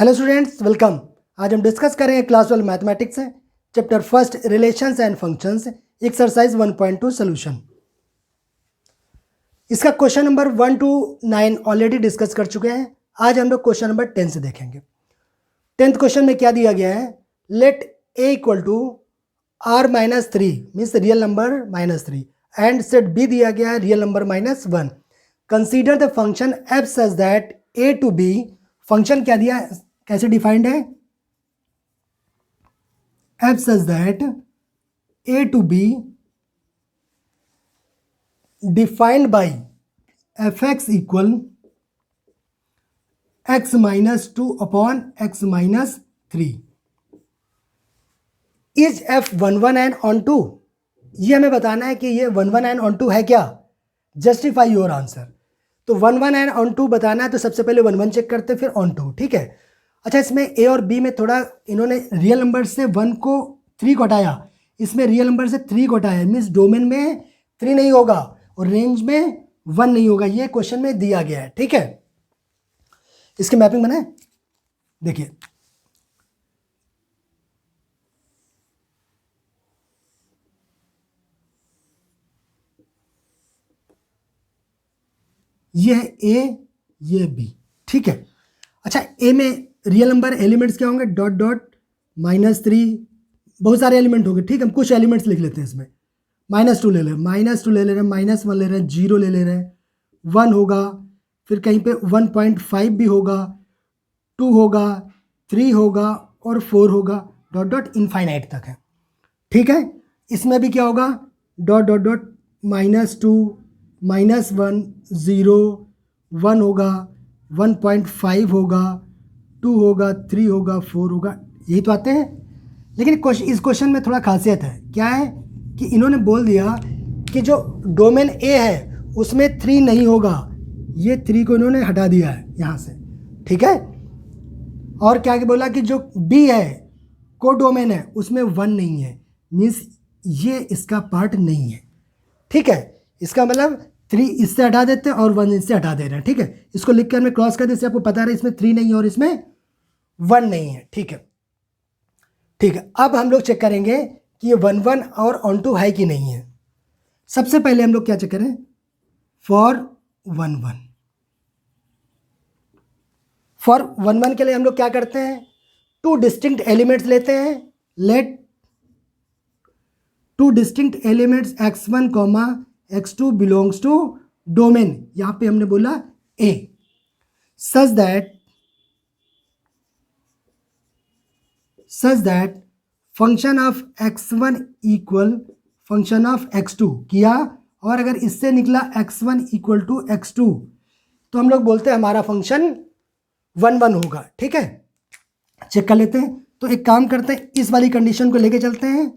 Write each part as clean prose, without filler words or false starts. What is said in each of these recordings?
Hello students, welcome. आज हम discuss करेंगे क्लास 12 मैथमेटिक्स है, chapter first relations and functions, exercise 1.2 solution. इसका question number 1 to 9 already discuss कर चुके हैं। आज हम लोग क्वेश्चन नंबर 10 से देखेंगे। 10th क्वेश्चन में क्या दिया गया है, let a equal to r minus 3 means real number minus 3 and set b दिया गया है real number minus 1। Consider the function f such that a to b, function क्या दिया है, कैसे डिफाइंड है, f such that a to b defined by fx equal x minus 2 upon x minus 3। Is f 1 1 and on 2, ये हमें बताना है कि ये 1 1 एंड ऑन 2 है क्या। Justify your answer. तो 1 1 एंड ऑन 2 बताना है तो सबसे पहले 1 1 चेक करते फिर ऑन 2, ठीक है। अच्छा, इसमें a और b में थोड़ा इन्होंने रियल नंबर से 1 को 3 को हटाया, इसमें रियल नंबर से 3 को हटाया, मीन्स डोमेन में 3 नहीं होगा और रेंज में 1 नहीं होगा, ये क्वेश्चन में दिया गया है, ठीक है। इसकी मैपिंग बनाए, देखिए ये है a, ये b, ठीक है। अच्छा, a में रियल नंबर एलिमेंट्स क्या होंगे, डॉट डॉट -3, बहुत सारे एलिमेंट होंगे, ठीक है। हम कुछ एलिमेंट्स लिख लेते हैं इसमें। -2 ले रहे हैं, -2 ले ले रहे हैं, -1 ले रहे हैं, 0 ले रहे हैं, 1 होगा, फिर कहीं पे 1.5 भी होगा, 2 होगा, 3 होगा और 4 होगा, डॉट डॉट इनफाइनाइट तक है, ठीक है। इसमें भी क्या होगा, डॉट डॉट डॉट -2, -1, 0, 1 होगा, 1.5 होगा, 2 होगा, 3 होगा, 4 होगा, यही तो आते हैं। लेकिन इस क्वेश्चन में थोड़ा खासियत है, क्या है कि इन्होंने बोल दिया कि जो डोमेन ए है उसमें 3 नहीं होगा, ये 3 को इन्होंने हटा दिया है यहाँ से, ठीक है। और क्या बोला कि जो बी है को डोमेन है उसमें 1 नहीं है, मीन्स ये इसका पार्ट नहीं है, ठीक है। इसका मतलब 3 इससे हटा देते हैं और 1 इससे हटा दे रहे हैं, ठीक है। इसको लिख कर हमें क्रॉस कर देते, आपको पता रहे इसमें 3 नहीं है और इसमें 1 नहीं है, ठीक है, ठीक है। अब हम लोग चेक करेंगे कि ये 1 1 और ऑन 2 है कि नहीं है। सबसे पहले हम लोग क्या चेक करें, फॉर 1 1, फॉर 1 1 के लिए हम लोग क्या करते हैं, 2 डिस्टिंक्ट एलिमेंट्स लेते हैं। Let 2 distinct elements x1 comma x2 belongs to domain, यहां पे हमने बोला a, such that function of x1 equal function of x2 किया, और अगर इससे निकला x1 इक्वल टू x2 तो हम लोग बोलते हैं हमारा फंक्शन 1 1 होगा, ठीक है। चेक कर लेते हैं। तो एक काम करते हैं, इस वाली कंडीशन को लेके चलते हैं,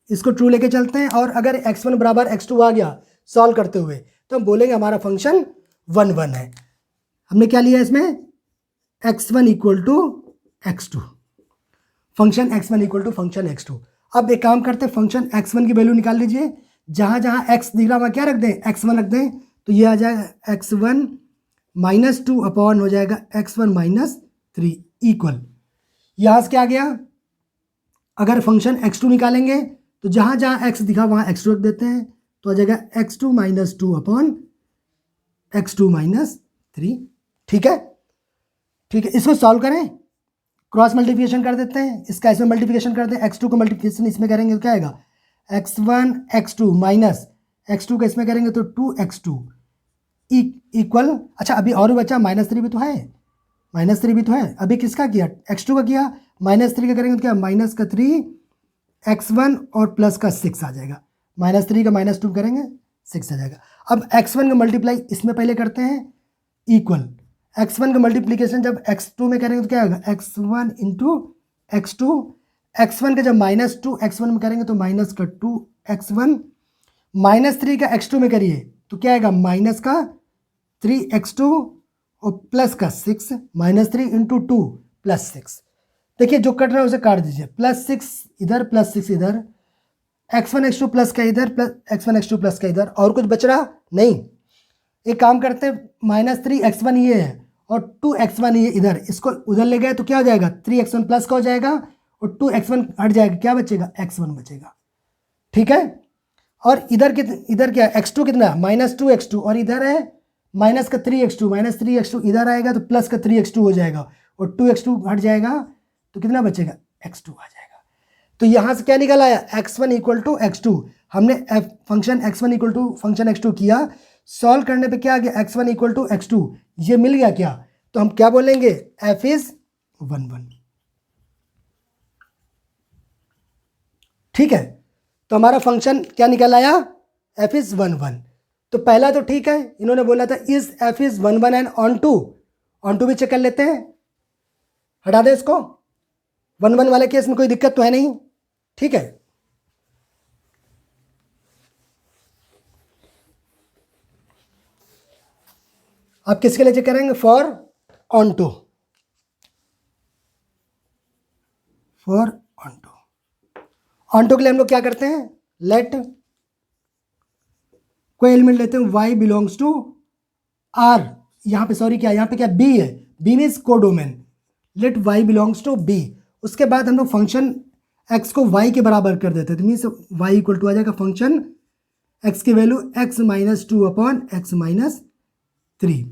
इसको ट्रू लेके चलते हैं, और अगर x1 बराबर x2 आ गया सॉल्व करते हुए तो हम बोलेंगे हमारा फंक्शन 1 1 है। हमने क्या लिया इसमें, x1 equal to x2, function x1 equal to function x2। अब एक काम करते हैं, फंक्शन x1 की वैल्यू निकाल लीजिए, जहाँ जहाँ x दिख रहा वहाँ क्या रख दें, x1 रख दें, तो ये आ जाएगा x1 -2 अपॉन हो जाएगा x1 -3 इक्वल, यहाँ से क्या आ गया, अगर फंक्शन x2 निकालेंगे तो जहाँ जहाँ x दिखा वहाँ x2 रख देते हैं, तो आ जाएगा x2 -2 अपॉन x2 -3, ठीक है, ठीक है। इसको सॉल्व करें, क्रॉस मल्टीप्लिकेशन कर देते हैं, इसका इसमें मल्टीप्लिकेशन कर दें, x2 का मल्टीप्लिकेशन इसमें करेंगे तो क्या आएगा, x1 x2 माइनस x2 का इसमें करेंगे तो 2x2 इक्वल, अच्छा अभी और बचा -3 भी तो है, -3 भी तो है। अभी किसका किया, x2 का किया, -3 का करेंगे तो क्या, -3 x1 और प्लस का 6 आ जाएगा, -3 का -2 करेंगे 6 आ जाएगा। अब x1 का मल्टीप्लाई इसमें पहले करते हैं, इक्वल x1 का मल्टीप्लिकेशन जब x2 में करेंगे तो क्या होगा, x1 इंटू x2, x1 का जब -2 x1 में करेंगे तो -2 x1, -3 का x2 में करिए तो क्या आएगा, -3 x2 और प्लस का 6, -3 इंटू 2 प्लस 6। देखिए जो कट रहा है उसे काट दीजिए, +6 इधर प्लस 6 इधर, x1 x2 प्लस का इधर प्लस x1 x2 प्लस का इधर, और कुछ बच रहा नहीं। एक काम करते हैं, -3 x1 ये है और 2x1 ये इधर, इसको उधर ले गए तो क्या हो जाएगा, 3x1 प्लस का हो जाएगा और 2x1 हट जाएगा, क्या बचेगा, x1 बचेगा। ठीक है, और इधर क्या x2 कितना, -2x2, और इधर है माइनस का 3x2, -3x2 इधर आएगा तो प्लस का 3x2 हो जाएगा और 2x2 हट जाएगा तो कितना बचेगा, x2 आ जाएगा। तो यहां से क्या निकल आया, x1 इक्वल टू x2। हमने function x1 equal to function x2 किया, सॉल्व करने पे क्या आ गया, x1 इक्वल टू x2, ये मिल गया क्या, तो हम क्या बोलेंगे, f इज 1 1। ठीक है, तो हमारा फंक्शन क्या निकल आया, f इज 1 1। तो पहला तो ठीक है, इन्होंने बोला था is f is 1 1 and onto भी चेक कर लेते हैं, हटा दे इसको, 1 1 वाले केस में कोई दिक्कत तो है नहीं। ठीक है, आप किसके लिए चेक करेंगे, for onto, onto के लिए हम लोग क्या करते हैं, लेट कोई एलिमेंट लेते हैं y बिलोंग्स टू r, यहां पे सॉरी क्या, यहां पे क्या b है, b means codomain, let y belongs to b। उसके बाद हम लोग फंक्शन x को y के बराबर कर देते हैं, तो मीन्स y इक्वल टू आ जाएगा फंक्शन x की वैल्यू x -2 अपॉन x -3।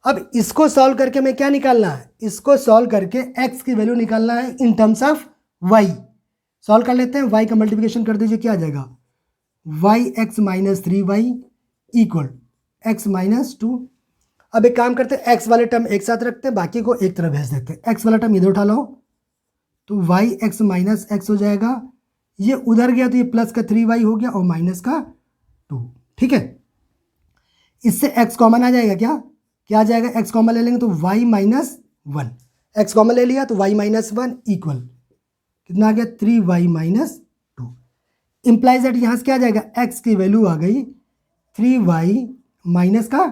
अब इसको सॉल्व करके हमें क्या निकालना है, इसको सॉल्व करके x की वैल्यू निकालना है in terms of y। Solve कर लेते हैं, y का मल्टीप्लिकेशन कर दीजिए, क्या आ जाएगा, yx -3y इक्वल x -2। अब एक काम करते हैं, x वाले टर्म एक साथ रखते हैं, बाकी को एक तरफ भेज देते हैं, x वाला टर्म इधर उठा लो तो yx -x हो जाएगा, ये उधर गया तो ये प्लस का 3y हो गया और माइनस का 2। ठीक है, इससे x कॉमन आ जाएगा, क्या आ जाएगा, x कॉमन ले लेंगे तो y -1, x कॉमन ले लिया तो y -1 इक्वल कितना आ गया, 3y -2। इंप्लाइज दैट यहाँ से क्या आ जाएगा, x की वैल्यू आ गई 3y माइनस का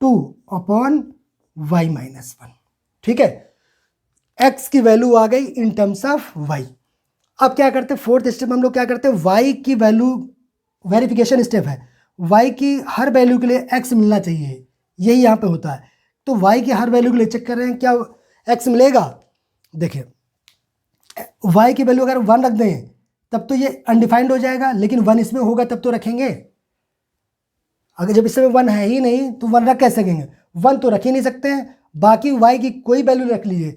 2 अपॉन y -1। ठीक है, x की वैल्यू आ गई इन टर्म्स ऑफ y। अब क्या करते हैं, फोर्थ स्टेप हम लोग क्या करते हैं, y की वैल्यू वेरिफिकेशन स्टेप है, y की हर वैल्यू के लिए x मिलना चाहिए, यही यहाँ पे होता है। तो y की हर वैल्यू के लिए चेक कर रहे हैं क्या x मिलेगा, देखिए y की वैल्यू अगर 1 रख दें तब तो ये अनडिफाइंड हो जाएगा, लेकिन 1 इसमें होगा तब तो रखेंगे, अगर जब इसमें 1 है ही नहीं तो 1 रख कैसे सकेंगे, 1 तो रख ही नहीं सकते हैं। बाकी y की कोई वैल्यू रख लीजिए,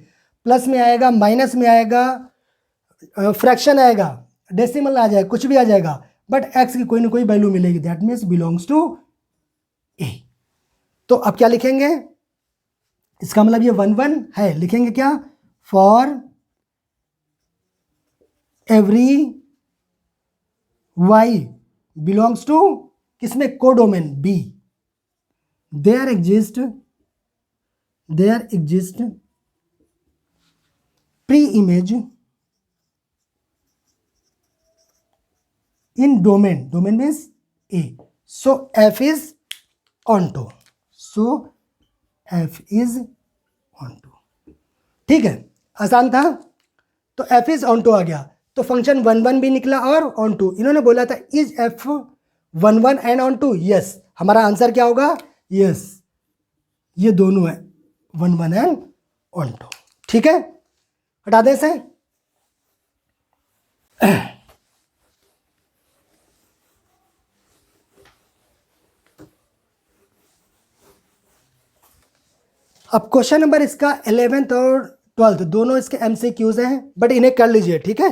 प्लस में आएगा, माइनस में आएगा, फ्रैक्शन आएगा, डेसिमल आ जाएगा, कुछ भी आ जाएगा, बट x की कोई ना कोई वैल्यू मिलेगी, that means belongs to a। तो अब क्या लिखेंगे, इसका मतलब ये 1 1 है, लिखेंगे क्या, for every y belongs to किसमें, codomain b, there exist pre image in domain means a, so f is onto, ठीक है, आसान था। तो f is onto आ गया, तो फंक्शन 1 1 भी निकला और onto, इन्होंने बोला था is f 1 1 and onto, yes, हमारा आंसर क्या होगा, यस, ये दोनों है 1 1 एंड onto। ठीक है, हटा दें इसे। अब क्वेश्चन नंबर इसका 11th और 12th दोनों इसके MCQs हैं, बट इन्हें कर लीजिए। ठीक है,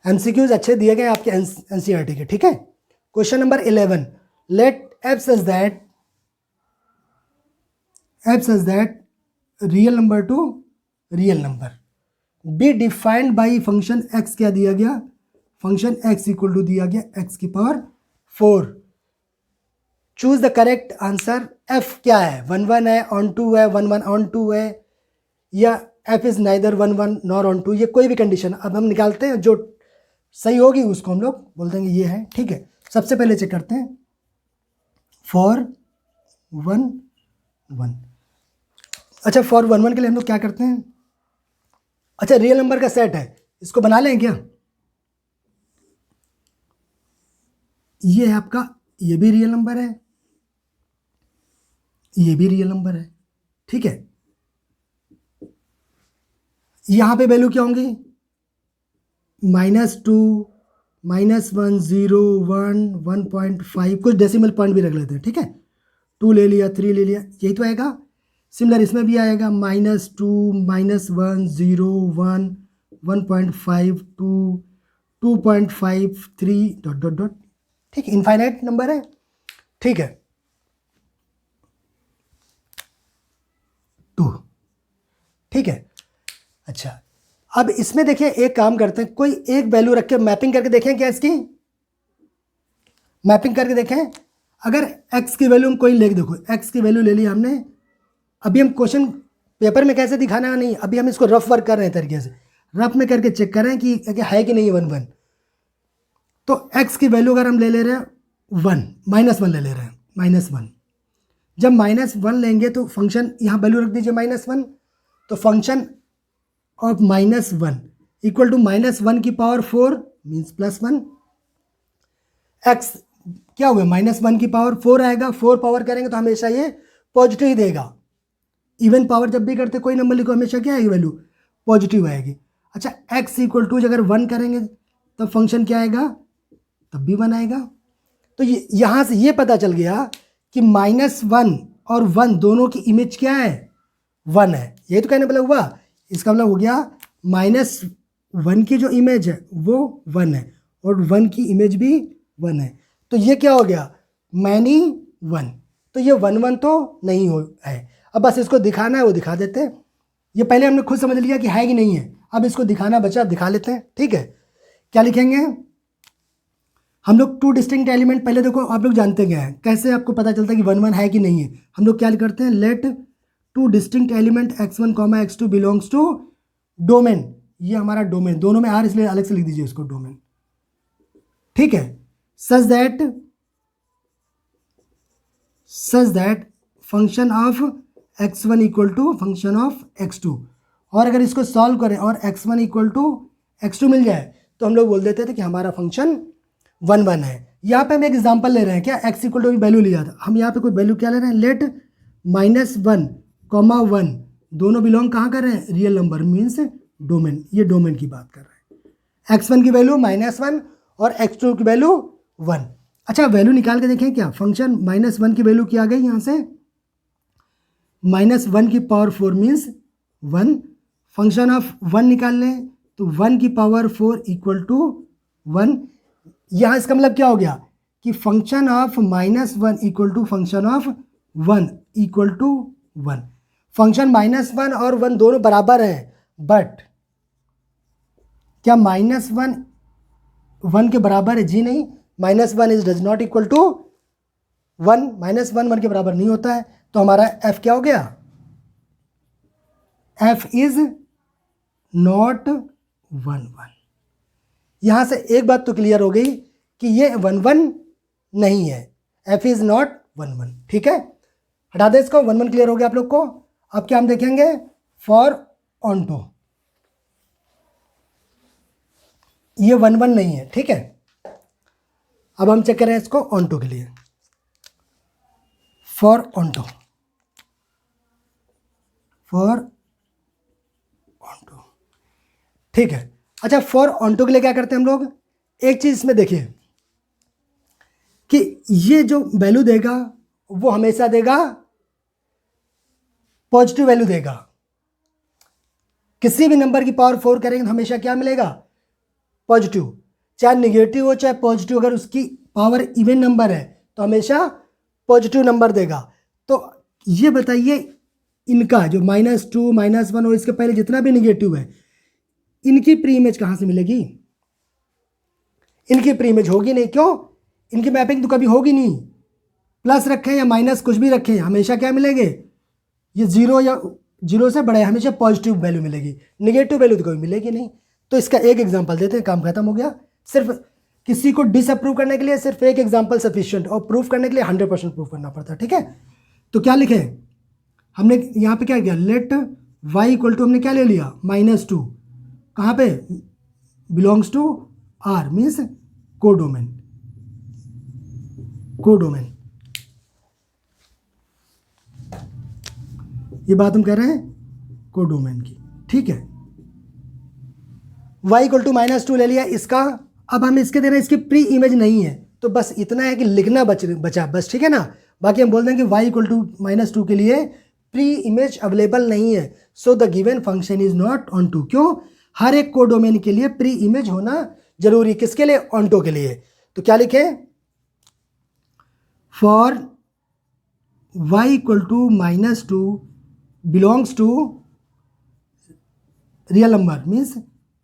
MCQs अच्छे दिए गए आपके NCERT के। ठीक है, question number 11, let f such that real number to real number be defined by function x, क्या दिया गया, फंक्शन x इक्वल टू दिया गया x की power 4। Choose the correct answer, f क्या है, 1 1 है, ऑन टू है, 1 1 ऑन टू है, या f is neither 1 1 nor onto, ये कोई भी कंडीशन। अब हम निकालते हैं, जो सही होगी उसको हम लोग बोल देंगे ये है। ठीक है, सबसे पहले चेक करते हैं, फॉर 1 1, अच्छा फॉर 1 1 के लिए हम लोग क्या करते हैं, अच्छा रियल नंबर का सेट है, इसको बना लें क्या, ये है आपका, ये भी रियल नंबर है, ये भी रियल नंबर है, ठीक है। यहाँ पे वैल्यू क्या होंगी, -2, -1, 0, 1, 1.5, कुछ डेसिमल पॉइंट भी रख लेते हैं, ठीक है। 2 ले लिया, 3 ले लिया, यही तो आएगा। सिमिलर इसमें भी आएगा -2, -1, 0, 1, 1.5, 2, 2.5, 3 डॉट डॉट डॉट, ठीक है। इनफाइनाइट नंबर है, ठीक है। 2, ठीक है। अच्छा, अब इसमें देखिए एक काम करते हैं, कोई एक वैल्यू रख के मैपिंग करके देखें क्या, इसकी मैपिंग करके देखें। अगर x की वैल्यू हम कोई ले, देखो x की वैल्यू ले ली हमने। अभी हम क्वेश्चन पेपर में कैसे दिखाना नहीं, अभी हम इसको रफ वर्क कर रहे हैं तरीके से, रफ में करके चेक कर रहे हैं कि है कि नहीं 1, 1। तो x की वैल्यू अगर हम ले रहे हैं 1, -1 ले रहे हैं, -1। जब -1 लेंगे तो फंक्शन यहाँ वैल्यू रख दीजिए -1, तो फंक्शन ऑफ -1 इक्वल टू -1 की पावर 4 मीन्स +1। x क्या हुआ, -1 की पावर 4 आएगा, 4 पावर करेंगे तो हमेशा ये पॉजिटिव ही देगा। इवन पावर जब भी करते कोई नंबर लिखो हमेशा क्या आएगी, वैल्यू पॉजिटिव आएगी। अच्छा, x इक्वल टू अगर 1 करेंगे तब फंक्शन क्या आएगा, तब भी 1 आएगा। तो ये यहाँ से ये पता चल गया कि -1 और 1 दोनों की इमेज क्या है, 1 है। ये तो कहने मतलब हुआ, इसका मतलब हो गया -1 की जो इमेज है वो 1 है और 1 की इमेज भी 1 है। तो ये क्या हो गया, मैनी 1। तो ये 1, 1 तो नहीं हो है। अब बस इसको दिखाना है, वो दिखा देते हैं। ये पहले हमने खुद समझ लिया कि है कि नहीं है, अब इसको दिखाना बचा, दिखा लेते हैं, ठीक है। क्या लिखेंगे हम लोग, 2 डिस्टिंक्ट एलिमेंट। पहले देखो आप लोग जानते क्या है, कैसे आपको पता चलता है कि 1, 1 है कि नहीं है। हम लोग क्या करते हैं, let 2 distinct element x1, x2 belongs to domain. ये हमारा डोमेन, दोनों में r इसलिए अलग से लिख दीजिए इसको डोमेन, ठीक है। Such that function of x1 equal to function of x2। और अगर इसको सॉल्व करें और x1 इक्वल टू x2 मिल जाए तो हम लोग बोल देते थे कि हमारा फंक्शन 1, 1 है। यहाँ पे हम एक एग्जांपल ले रहे हैं, क्या x इक्वल टू वैल्यू लिया था, हम यहाँ पे कोई वैल्यू क्या ले रहे हैं, लेट -1, 1 दोनों बिलोंग कहाँ कर रहे हैं, रियल नंबर मीन्स डोमेन। ये डोमेन की बात कर रहे हैं। x1 की वैल्यू -1 और x2 की वैल्यू 1। अच्छा, वैल्यू निकाल के देखें क्या, फंक्शन -1 की वैल्यू क्या आ गई, यहाँ से -1 की पावर 4 मीन्स 1। फंक्शन ऑफ 1 निकाल लें तो 1 की पावर 4 इक्वल टू 1। यहाँ इसका मतलब क्या हो गया कि function of -1 equal to function of 1 equal to 1। Function -1 और 1 दोनों बराबर है, बट क्या -1 1 के बराबर है, जी नहीं। -1 is does not equal to 1, -1 1 के बराबर नहीं होता है। तो हमारा f क्या हो गया, f इज नॉट 1, 1। यहां से एक बात तो क्लियर हो गई कि ये 1, 1 नहीं है, f इज नॉट 1, 1, ठीक है। हटा दे इसको, 1, 1 क्लियर हो गया आप लोग को। अब क्या हम देखेंगे, फॉर ऑन्टो, ये 1, 1 नहीं है, ठीक है। अब हम चेक करें इसको ऑन्टो के लिए, फॉर ऑन्टो, फॉर ऑन्टो, ठीक है। अच्छा, फॉर ऑन्टो के लिए क्या करते हैं हम लोग, एक चीज इसमें देखिए कि ये जो वैल्यू देगा वो हमेशा देगा पॉजिटिव वैल्यू देगा। किसी भी नंबर की पावर 4 करेंगे तो हमेशा क्या मिलेगा, पॉजिटिव। चाहे निगेटिव हो चाहे पॉजिटिव, अगर उसकी पावर इवन नंबर है तो हमेशा पॉजिटिव नंबर देगा। तो ये बताइए, इनका जो -2, -1 और इसके पहले जितना भी निगेटिव है, इनकी प्री इमेज कहाँ से मिलेगी, इनकी प्री इमेज होगी नहीं। क्यों, इनकी मैपिंग तो कभी होगी नहीं। प्लस रखें या माइनस कुछ भी रखें, हमेशा क्या मिलेंगे, ये 0 या 0 से बड़ा है, हमेशा पॉजिटिव वैल्यू मिलेगी, निगेटिव वैल्यू तो कभी मिलेगी नहीं। तो इसका एक एग्जांपल देते हैं, काम खत्म हो गया। सिर्फ किसी को डिसअप्रूव करने के लिए सिर्फ एक एग्जांपल सफिशिएंट, और प्रूफ करने के लिए 100% प्रूफ करना पड़ता है, ठीक है। तो क्या लिखे हमने यहाँ पे, क्या किया, लेट y इक्वल टू हमने क्या ले लिया, -2, कहाँ पे, belongs to r means codomain, codomain. ये बात हम कह रहे हैं कोडोमेन की, ठीक है। y इक्वल टू -2 ले लिया इसका। अब हम इसके दे रहे हैं, इसकी प्री इमेज नहीं है, तो बस इतना है कि लिखना बचा बस, ठीक है ना। बाकी हम बोल देंगे y इक्वल टू -2 के लिए प्री इमेज अवेलेबल नहीं है, so the given function is not onto. क्यों? हर एक कोडोमेन के लिए प्री इमेज होना जरूरी, किसके लिए? ऑनटो के लिए। तो क्या लिखे? For y equal to -2 belongs to real number means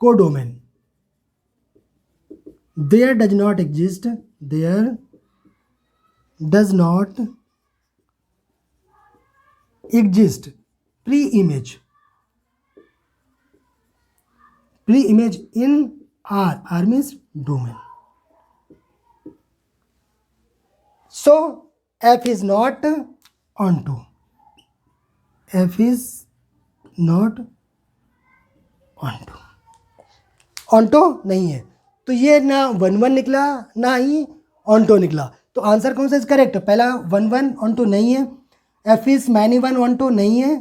codomain, there does not exist pre-image in R means domain. So F is not onto, onto नहीं है, तो ये ना 1 1 निकला ना ही ऑन्टो निकला। तो आंसर कौन सा इज करेक्ट? पहला 1 1 ऑन्टो नहीं है, एफ इज मैनी 1 ऑन्टो नहीं है,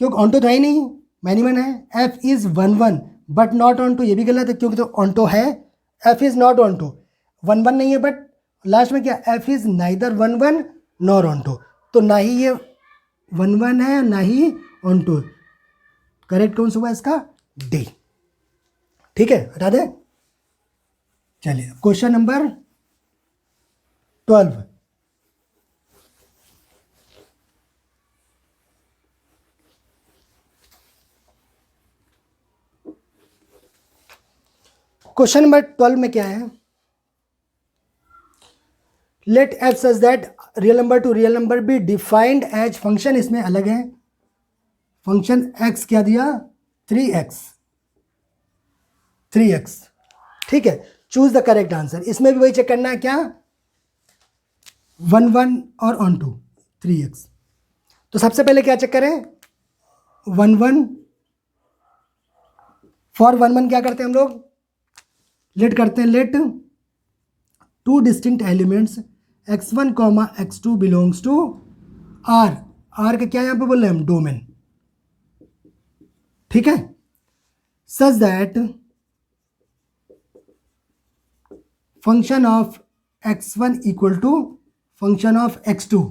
क्योंकि ऑन्टो तो है ही नहीं, मैनी 1 है। F is 1 1 but not onto, ये भी गलत है क्योंकि तो ऑन्टो है। एफ इज नॉट ऑन्टो, 1 1 नहीं है, बट लास्ट में क्या? F is neither 1 1 nor onto, तो ना ही ये 1 1 है ना ही ऑन्टो। करेक्ट कौन सा हुआ इसका? डी, ठीक है, हटा दे। चलिए क्वेश्चन नंबर 12। क्वेश्चन नंबर 12 में क्या है? Let f such that real number to real number be defined as function, इसमें अलग है फंक्शन एक्स क्या दिया? 3x, ठीक है। चूज द करेक्ट आंसर, इसमें भी वही चेक करना है क्या? 1 1 और ऑन टू 3x। तो सबसे पहले क्या चेक करें? 1 1 फॉर 1 1 क्या करते हैं हम लोग? लेट करते हैं, let two distinct elements x1 x2 belongs to R। का क्या यहां पे बोल रहे हैं हम? डोमेन, ठीक है। Such that function of x1 equal to function of x2,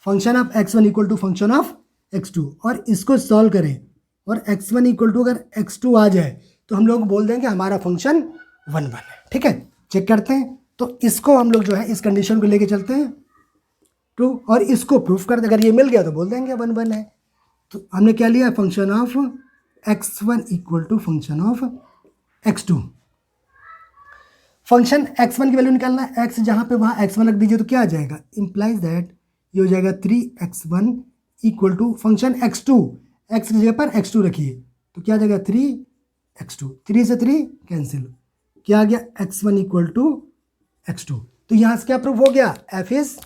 function of x1 equal to function of x2, और इसको सॉल्व करें और x1 इक्वल टू अगर x2 आ जाए तो हम लोग बोल देंगे हमारा फंक्शन 1 1 है, ठीक है। चेक करते हैं, तो इसको हम लोग जो है इस कंडीशन को लेके चलते हैं ट्रू, और इसको प्रूफ कर दे, अगर ये मिल गया तो बोल देंगे 1 1 है। तो हमने क्या लिया? Function of x1 equal to function of x2। Function x1 की वैल्यू निकालना है, x जहाँ पे वहाँ x1 रख दीजिए तो क्या आ जाएगा? इंप्लाइज दैट ये हो जाएगा 3x1 equal to function x2, x की जगह पर x2 रखिए तो क्या आ जाएगा? 3x2, 3 से 3 कैंसिल, क्या आ गया? x1 equal to x2। तो यहाँ से क्या प्रूफ हो गया? f इज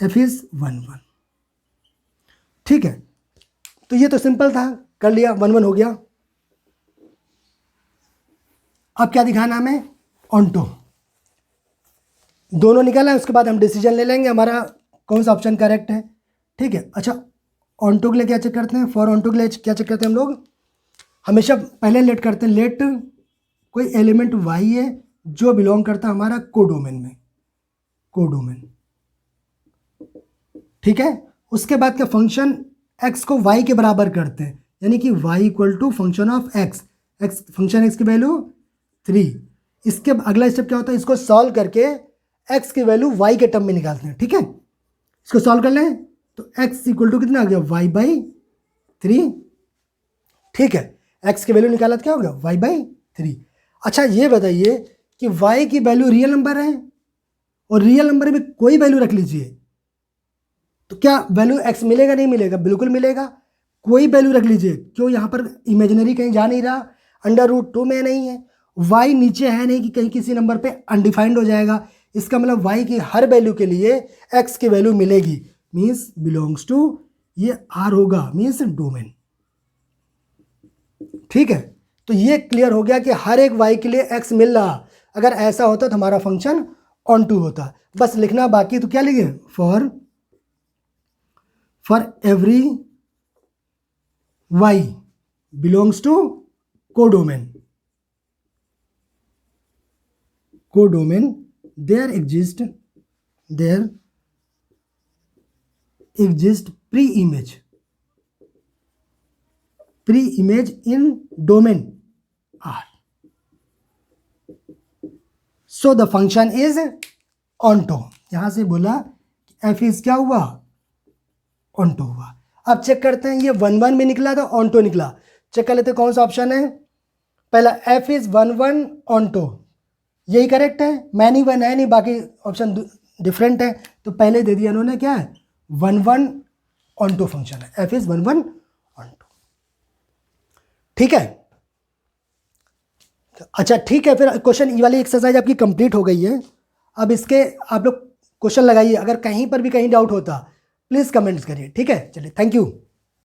1 1, ठीक है। तो ये तो सिंपल था, कर लिया, 1 1 हो गया। अब क्या दिखाना हमें? ऑन्टो। दोनों निकाला है, उसके बाद हम डिसीजन ले लेंगे हमारा कौन सा ऑप्शन करेक्ट है, ठीक है। अच्छा, ऑन्टो के लिए क्या चेक करते हैं? फॉर ऑन्टो के लिए क्या चेक करते हैं हम लोग? हमेशा पहले लेट करते हैं, लेट कोई एलिमेंट y है जो बिलोंग करता है हमारा कोडोमेन में, कोडोमेन, ठीक है। उसके बाद क्या? फंक्शन x को y के बराबर करते हैं, यानी कि y equal to function of x, function x की वैल्यू 3। इसके अगला स्टेप क्या होता है? इसको सॉल्व करके x की वैल्यू y के टर्म में निकालते हैं, ठीक है। इसको सॉल्व कर लें तो x इक्वल टू कितना आ गया? y/3, ठीक है। x की वैल्यू निकाला तो क्या होगा? y/3। अच्छा ये बताइए कि y की वैल्यू रियल नंबर है और रियल नंबर में कोई वैल्यू रख लीजिए तो क्या वैल्यू x मिलेगा? नहीं मिलेगा? बिल्कुल मिलेगा। कोई वैल्यू रख लीजिए, क्यों? यहाँ पर इमेजिनरी कहीं जा नहीं रहा, √2 में नहीं है, y नीचे है नहीं कि कहीं किसी नंबर पे अनडिफाइंड हो जाएगा। इसका मतलब y की हर वैल्यू के लिए x की वैल्यू मिलेगी, मीन्स बिलोंग्स टू, ये R होगा, मीन्स डोमेन, ठीक है। तो ये क्लियर हो गया कि हर एक y के लिए x मिल रहा। अगर ऐसा होता तो हमारा फंक्शन ऑन टू होता। बस लिखना बाकी, तो क्या लिखे? For for every y belongs to codomain. Codomain, there exists pre-image in domain R. So the function is onto. यहां से बोला f is क्या हुआ, onto हुआ. अब चेक करते हैं, ये 1 1 में निकला था, onto निकला. चेक कर लेते हैं कौन सा ऑप्शन है. पहला f is 1 1 onto, यही करेक्ट है. मैनी वन है नहीं, बाकी ऑप्शन डिफरेंट है, तो पहले दे दिया उन्होंने क्या है, 1 1 onto फंक्शन है. f is 1 1 onto. ठीक है. अच्छा ठीक है, फिर क्वेश्चन ये वाली एक्सरसाइज आपकी कंप्लीट हो गई है. अब इसके आप लोग क्वेश्चन लगाइए, अगर कहीं पर भी कहीं डाउट होता प्लीज़ कमेंट्स करिए. ठीक है, चलिए, थैंक यू.